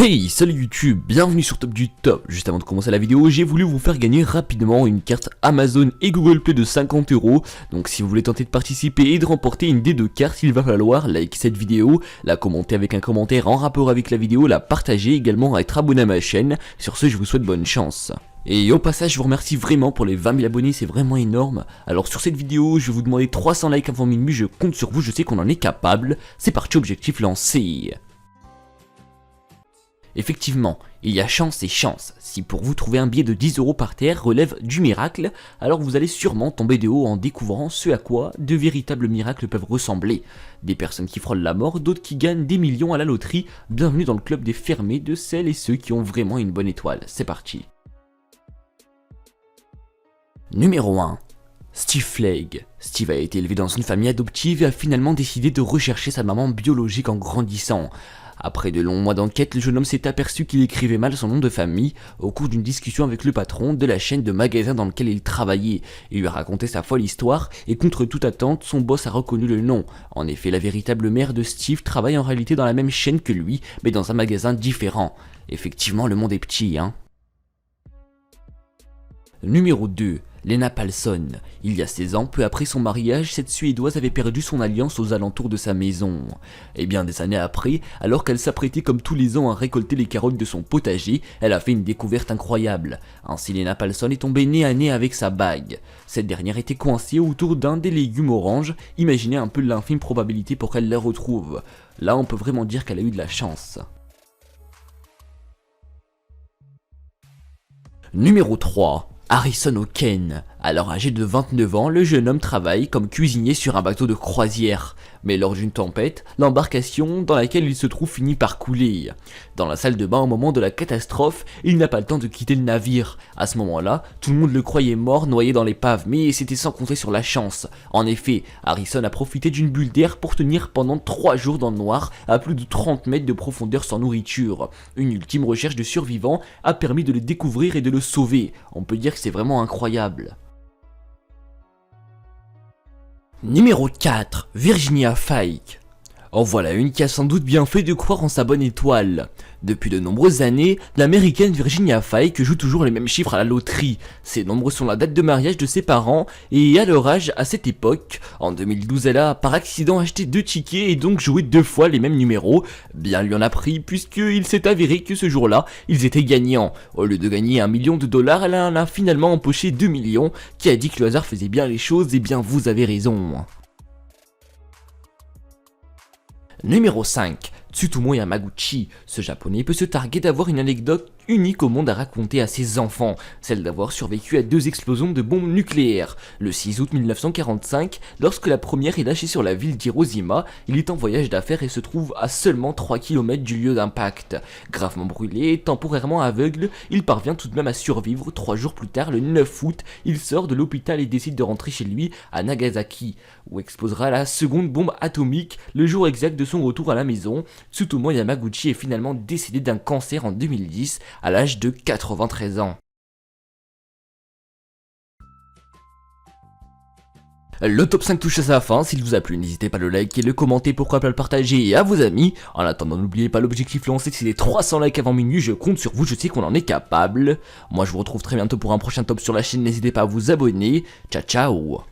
Hey, salut YouTube, bienvenue sur Top du Top. Juste avant de commencer la vidéo, j'ai voulu vous faire gagner rapidement une carte Amazon et Google Play de 50 €. Donc si vous voulez tenter de participer et de remporter une des deux cartes, il va falloir liker cette vidéo, la commenter avec un commentaire en rapport avec la vidéo, la partager également, être abonné à ma chaîne. Sur ce, je vous souhaite bonne chance. Et au passage, je vous remercie vraiment pour les 20 000 abonnés, c'est vraiment énorme. Alors sur cette vidéo, je vais vous demander 300 likes avant minuit, je compte sur vous, je sais qu'on en est capable. C'est parti, objectif lancé. Effectivement, il y a chance et chance. Si pour vous trouver un billet de 10 € par terre relève du miracle, alors vous allez sûrement tomber de haut en découvrant ce à quoi de véritables miracles peuvent ressembler. Des personnes qui frôlent la mort, d'autres qui gagnent des millions à la loterie. Bienvenue dans le club des fermés de celles et ceux qui ont vraiment une bonne étoile. C'est parti. Numéro 1. Steve Flagg. Steve a été élevé dans une famille adoptive et a finalement décidé de rechercher sa maman biologique en grandissant. Après de longs mois d'enquête, le jeune homme s'est aperçu qu'il écrivait mal son nom de famille au cours d'une discussion avec le patron de la chaîne de magasins dans lequel il travaillait. Il lui a raconté sa folle histoire et contre toute attente, son boss a reconnu le nom. En effet, la véritable mère de Steve travaille en réalité dans la même chaîne que lui, mais dans un magasin différent. Effectivement, le monde est petit, hein. Numéro 2. Lena Palsson. Il y a 16 ans, peu après son mariage, cette Suédoise avait perdu son alliance aux alentours de sa maison. Et bien des années après, alors qu'elle s'apprêtait comme tous les ans à récolter les carottes de son potager, elle a fait une découverte incroyable. Ainsi Lena Palsson est tombée nez à nez avec sa bague. Cette dernière était coincée autour d'un des légumes oranges, imaginez un peu l'infime probabilité pour qu'elle la retrouve. Là on peut vraiment dire qu'elle a eu de la chance. Numéro 3. Harrison O'Kane. Alors âgé de 29 ans, le jeune homme travaille comme cuisinier sur un bateau de croisière. Mais lors d'une tempête, l'embarcation dans laquelle il se trouve finit par couler. Dans la salle de bain au moment de la catastrophe, il n'a pas le temps de quitter le navire. À ce moment-là, tout le monde le croyait mort noyé dans l'épave, mais c'était sans compter sur la chance. En effet, Harrison a profité d'une bulle d'air pour tenir pendant 3 jours dans le noir, à plus de 30 mètres de profondeur sans nourriture. Une ultime recherche de survivants a permis de le découvrir et de le sauver. On peut dire que c'est vraiment incroyable. Numéro 4. Virginia Fike. En voilà une qui a sans doute bien fait de croire en sa bonne étoile. Depuis de nombreuses années, l'américaine Virginia Fike joue toujours les mêmes chiffres à la loterie. Ses nombres sont la date de mariage de ses parents et à leur âge à cette époque. En 2012, elle a par accident acheté 2 tickets et donc joué 2 fois les mêmes numéros. Bien lui en a pris puisqu'il s'est avéré que ce jour-là, ils étaient gagnants. Au lieu de gagner $1 million, elle en a finalement empoché 2 millions. Qui a dit que le hasard faisait bien les choses? Eh bien vous avez raison. Numéro 5. Tsutomu Yamaguchi. Ce japonais peut se targuer d'avoir une anecdote unique au monde à raconter à ses enfants, celle d'avoir survécu à 2 explosions de bombes nucléaires. Le 6 août 1945, lorsque la première est lâchée sur la ville d'Hiroshima, il est en voyage d'affaires et se trouve à seulement 3 km du lieu d'impact. Gravement brûlé et temporairement aveugle, il parvient tout de même à survivre. 3 jours plus tard, le 9 août, il sort de l'hôpital et décide de rentrer chez lui à Nagasaki, où explosera la seconde bombe atomique le jour exact de son retour à la maison. Tsutomu Yamaguchi est finalement décédé d'un cancer en 2010 à l'âge de 93 ans. Le top 5 touche à sa fin, s'il vous a plu n'hésitez pas à le liker, le commenter, pourquoi pas le partager à vos amis. En attendant n'oubliez pas l'objectif lancé, c'est les 300 likes avant minuit, je compte sur vous, je sais qu'on en est capable. Moi je vous retrouve très bientôt pour un prochain top sur la chaîne, n'hésitez pas à vous abonner, ciao ciao.